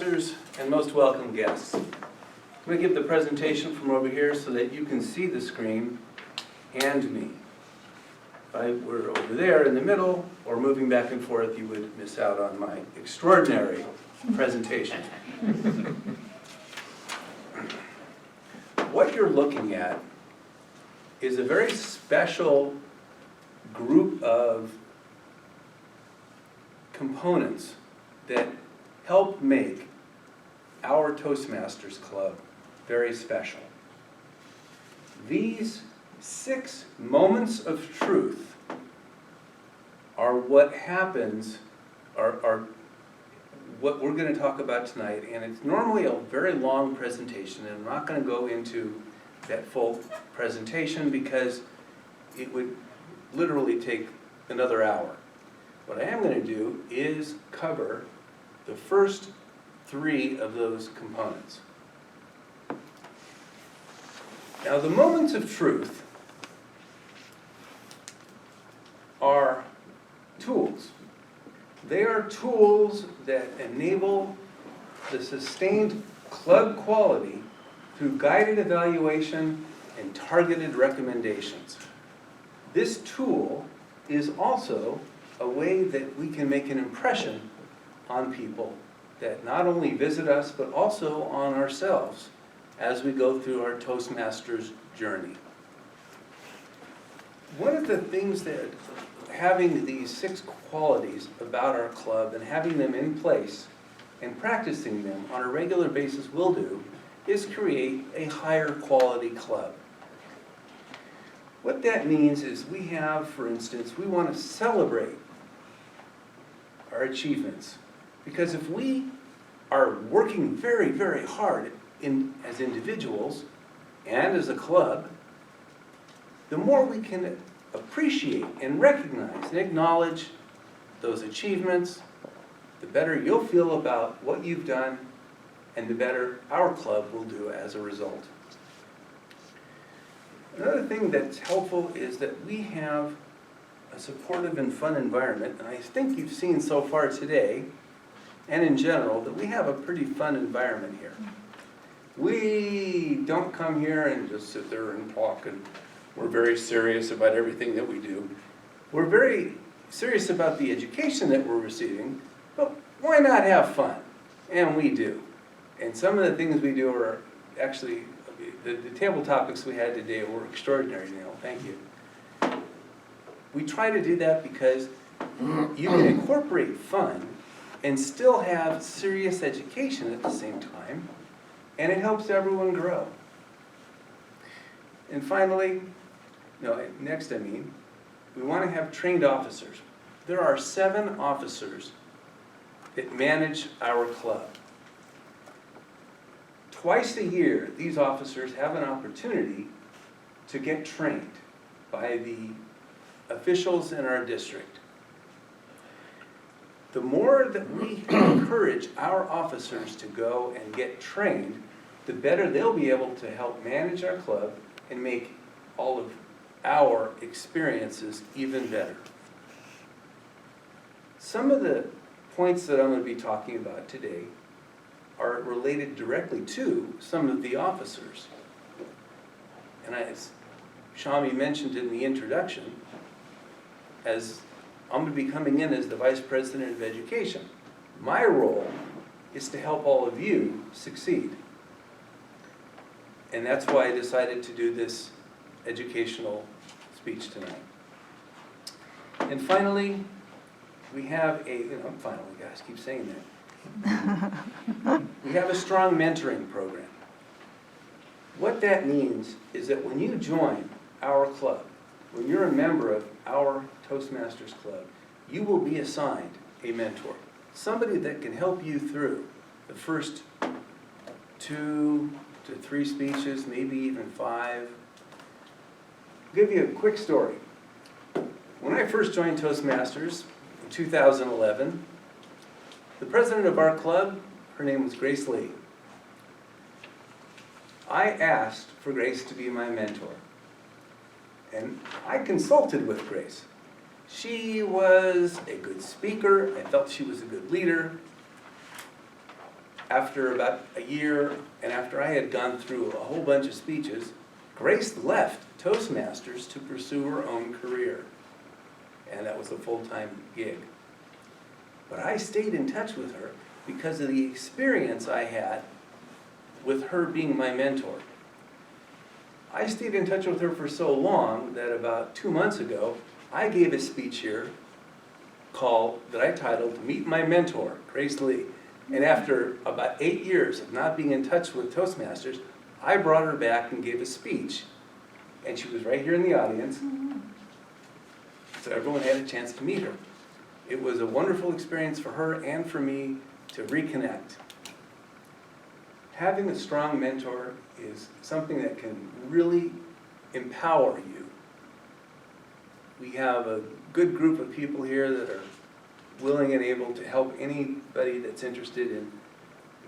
Toastmasters and most welcome guests. I'm going to give the presentation from over here so that you can see the screen and me. If I were over there in the middle or moving back and forth, you would miss out on my extraordinary presentation. What you're looking at is a very special group of components that help make our Toastmasters Club very special. These 6 moments of truth are what happens, are what we're going to talk about tonight, and it's normally a very long presentation, and I'm not going to go into that full presentation because it would literally take another hour. What I am going to do is cover the first 3 of those components. Now, the moments of truth are tools. They are tools that enable the sustained club quality through guided evaluation and targeted recommendations. This tool is also a way that we can make an impression on people that not only visit us, but also on ourselves as we go through our Toastmasters journey. One of the things that having these 6 qualities about our club and having them in place and practicing them on a regular basis will do is create a higher quality club. What that means is we have, for instance, we want to celebrate our achievements. Because if we are working very, very hard as individuals and as a club, the more we can appreciate and recognize and acknowledge those achievements, the better you'll feel about what you've done, and the better our club will do as a result. Another thing that's helpful is that we have a supportive and fun environment, and I think you've seen so far today, and in general, that we have a pretty fun environment here. We don't come here and just sit there and talk, and we're very serious about everything that we do. We're very serious about the education that we're receiving, but why not have fun? And we do. And some of the things we do are actually, the table topics we had today were extraordinary, Neil. Thank you. We try to do that because you can incorporate fun and still have serious education at the same time, and it helps everyone grow. And finally, we want to have trained officers. There are 7 officers that manage our club. Twice a year, these officers have an opportunity to get trained by the officials in our district. The more that we encourage our officers to go and get trained, the better they'll be able to help manage our club and make all of our experiences even better. Some of the points that I'm going to be talking about today are related directly to some of the officers. And as Shami mentioned in the introduction, as I'm going to be coming in as the Vice President of Education, my role is to help all of you succeed. And that's why I decided to do this educational speech tonight. And finally, we have finally, guys, keep saying that. We have a strong mentoring program. What that means is that when you join our club, when you're a member of our Toastmasters Club, you will be assigned a mentor, somebody that can help you through the first 2 to 3 speeches, maybe even 5. I'll give you a quick story. When I first joined Toastmasters in 2011, the president of our club, her name was Grace Lee. I asked for Grace to be my mentor. And I consulted with Grace. She was a good speaker. I felt she was a good leader. after about a year, and after I had gone through a whole bunch of speeches, Grace left Toastmasters to pursue her own career. And that was a full-time gig. But I stayed in touch with her because of the experience I had with her being my mentor. I stayed in touch with her for so long that about 2 months ago, I gave a speech here that I titled, Meet My Mentor, Grace Lee. And after about 8 years of not being in touch with Toastmasters, I brought her back and gave a speech. And she was right here in the audience. So everyone had a chance to meet her. It was a wonderful experience for her and for me to reconnect. Having a strong mentor is something that can really empower you. We have a good group of people here that are willing and able to help anybody that's interested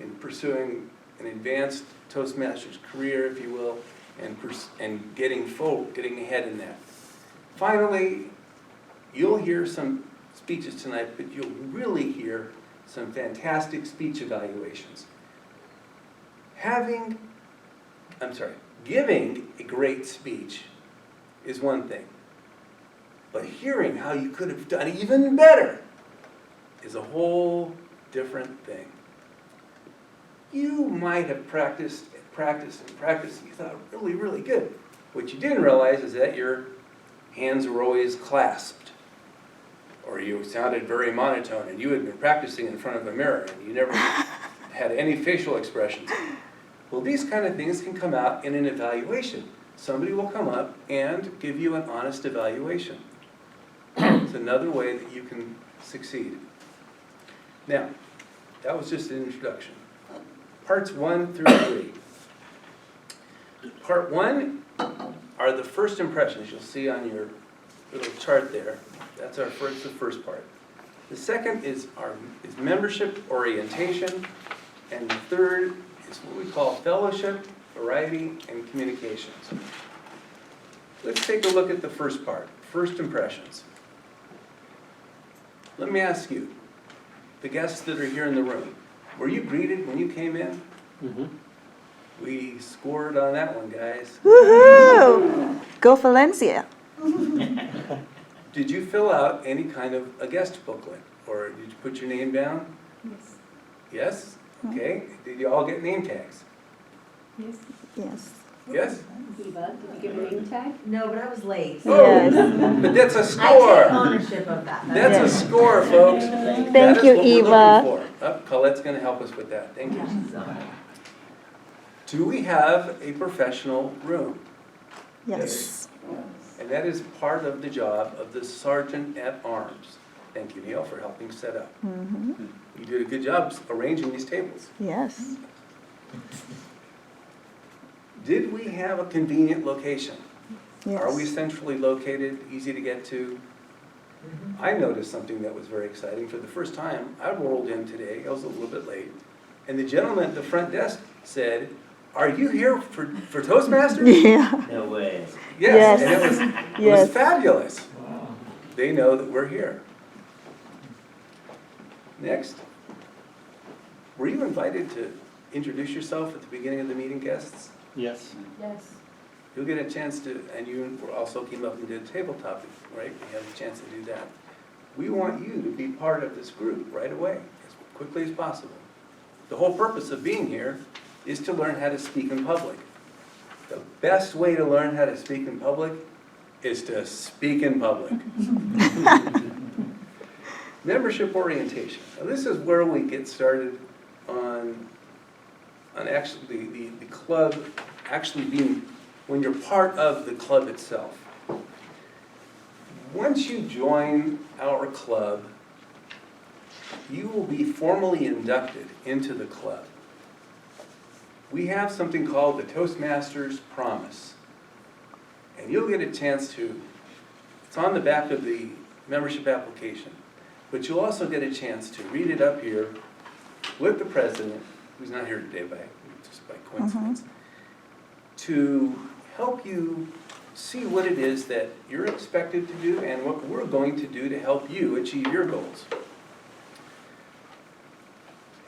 in pursuing an advanced Toastmasters career, if you will, and getting ahead in that. Finally, you'll hear some speeches tonight, but you'll really hear some fantastic speech evaluations. Giving a great speech is one thing, but hearing how you could have done even better is a whole different thing. You might have practiced, and you thought really, really good. What you didn't realize is that your hands were always clasped, or you sounded very monotone, and you had been practicing in front of a mirror, and you never had any facial expressions. Well, these kind of things can come out in an evaluation. Somebody will come up and give you an honest evaluation. It's another way that you can succeed. Now, that was just an introduction. Parts 1 through 3. Part 1 are the first impressions you'll see on your little chart there. That's the first part. The second is membership orientation, and the third is what we call fellowship, variety, and communications. Let's take a look at the first part, first impressions. Let me ask you, the guests that are here in the room, were you greeted when you came in? Mm-hmm. We scored on that one, guys. Woohoo! Go Valencia. Did you fill out any kind of a guest booklet, or did you put your name down? Yes. Yes? Okay. Did you all get name tags? Yes. Yes. Yes? Eva, did you get a name tag? No, but I was late. Yes. But that's a I take score. ownership of that. That's Yes. a score, folks. Thank That is you, what we're Eva. looking for. Oh, Colette's going to help us with that. Thank you. Do we have a professional room? Yes. And that is part of the job of the Sergeant at Arms. Thank you, Neil, for helping set up. Mm-hmm. You did a good job arranging these tables. Yes. Did we have a convenient location? Yes. Are we centrally located, easy to get to? I noticed something that was very exciting. For the first time, I rolled in today, I was a little bit late, and the gentleman at the front desk said, "Are you here for Toastmasters?" Yeah. No way. Yes, Yes. and it was Yes. fabulous. They know that we're here. Next. Were you invited to introduce yourself at the beginning of the meeting, guests? Yes. Yes. You'll get a chance to, and you also came up and did a table topic, right? You have a chance to do that. We want you to be part of this group right away, as quickly as possible. The whole purpose of being here is to learn how to speak in public. The best way to learn how to speak in public is to speak in public. Membership orientation. Now, this is where we get started on actually the club actually being, when you're part of the club itself. Once you join our club, you will be formally inducted into the club. We have something called the Toastmasters Promise. And you'll get a chance to, it's on the back of the membership application, but you'll also get a chance to read it up here with the president, who's not here today just by coincidence, to help you see what it is that you're expected to do and what we're going to do to help you achieve your goals.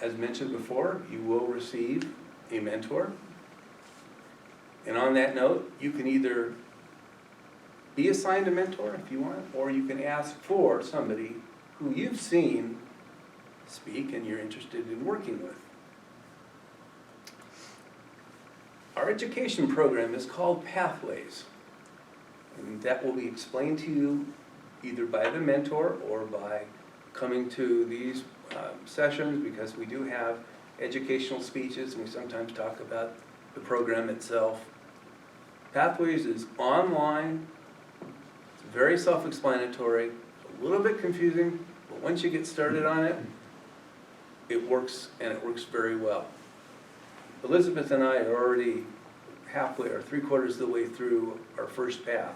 as mentioned before, you will receive a mentor. And on that note, you can either be assigned a mentor if you want, or you can ask for somebody who you've seen speak and you're interested in working with. Our education program is called Pathways, and that will be explained to you either by the mentor or by coming to these sessions, because we do have educational speeches and we sometimes talk about the program itself. Pathways is online, it's very self-explanatory, a little bit confusing, but once you get started on it, it works, and it works very well. Elizabeth and I are already halfway or 3/4 of the way through our first path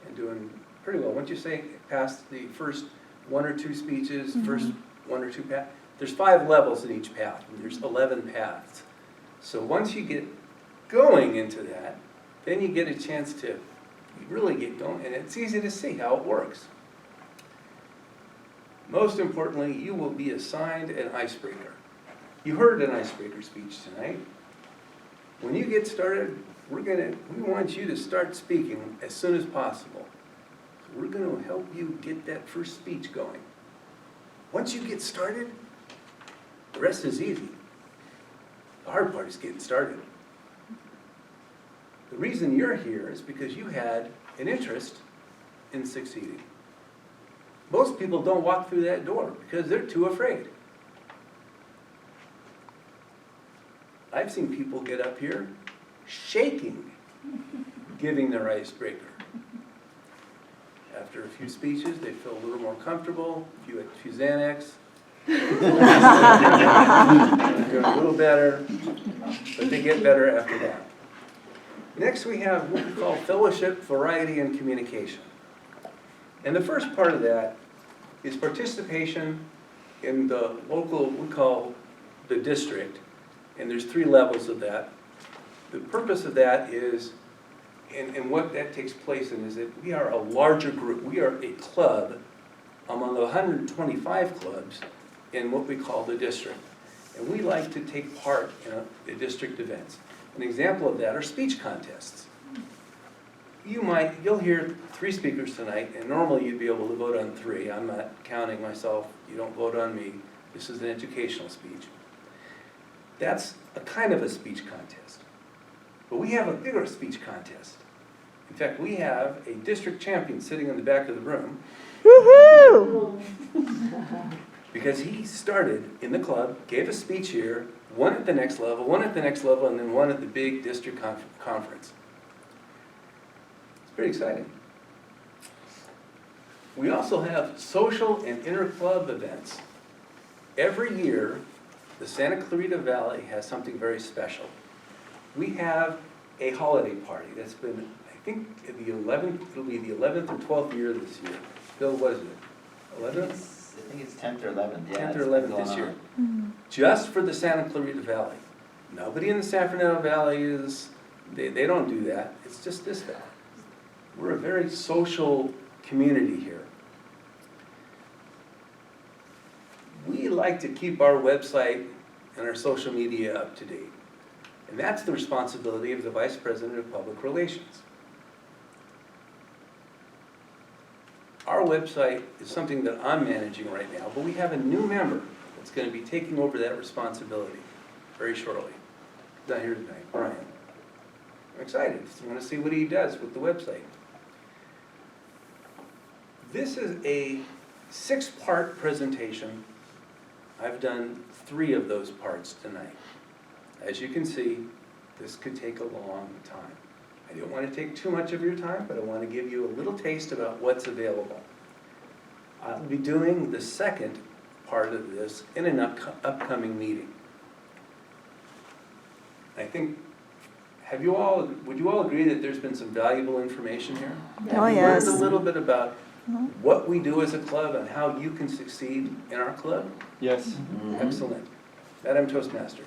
and doing pretty well. Once you say past the first 1 or 2 speeches, first 1 or 2 paths, there's 5 levels in each path, and there's 11 paths. So once you get going into that, then you get a chance to really get going, and it's easy to see how it works. Most importantly, you will be assigned an icebreaker. You heard an icebreaker speech tonight. When you get started, we want you to start speaking as soon as possible. So we're going to help you get that first speech going. Once you get started, the rest is easy. The hard part is getting started. The reason you're here is because you had an interest in succeeding. Most people don't walk through that door because they're too afraid. I've seen people get up here shaking, giving their icebreaker. After a few speeches, they feel a little more comfortable, a few Xanax. They're doing a little better, but they get better after that. Next, we have what we call fellowship, variety, and communication. And the first part of that is participation in the local, we call the district, and there's 3 levels of that. The purpose of that is, and what that takes place in, is that we are a larger group. We are a club among 125 clubs in what we call the district. And we like to take part in the district events. An example of that are speech contests. You'll hear 3 speakers tonight, and normally you'd be able to vote on 3. I'm not counting myself. You don't vote on me. This is an educational speech. That's a kind of a speech contest. But we have a bigger speech contest. In fact, we have a district champion sitting in the back of the room Woohoo! because he started in the club, gave a speech here, one at the next level, one at the next level, and then one at the big district conference. It's pretty exciting. We also have social and inter-club events. Every year, the Santa Clarita Valley has something very special. We have a holiday party that's been, I think, it'll be the 11th or 12th year this year. Bill, what is it? 11th? I think it's 10th or 11th, yeah. 10th or it's 11th going this year. on. Just for the Santa Clarita Valley. Nobody in the San Fernando Valley they don't do that. It's just this valley. We're a very social community here. We like to keep our website and our social media up to date. And that's the responsibility of the Vice President of Public Relations. Our website is something that I'm managing right now, but we have a new member that's going to be taking over that responsibility very shortly. He's not here tonight, Brian. I'm excited. I want to see what he does with the website. This is a 6-part presentation. I've done 3 of those parts tonight. As you can see, this could take a long time. I don't want to take too much of your time, but I want to give you a little taste about what's available. I'll be doing the second part of this in an upcoming meeting. I think, would you all agree that there's been some valuable information here? Oh, You yes. learned a little bit about what we do as a club and how you can succeed in our club? Yes. Mhm. Excellent. Madam Toastmaster.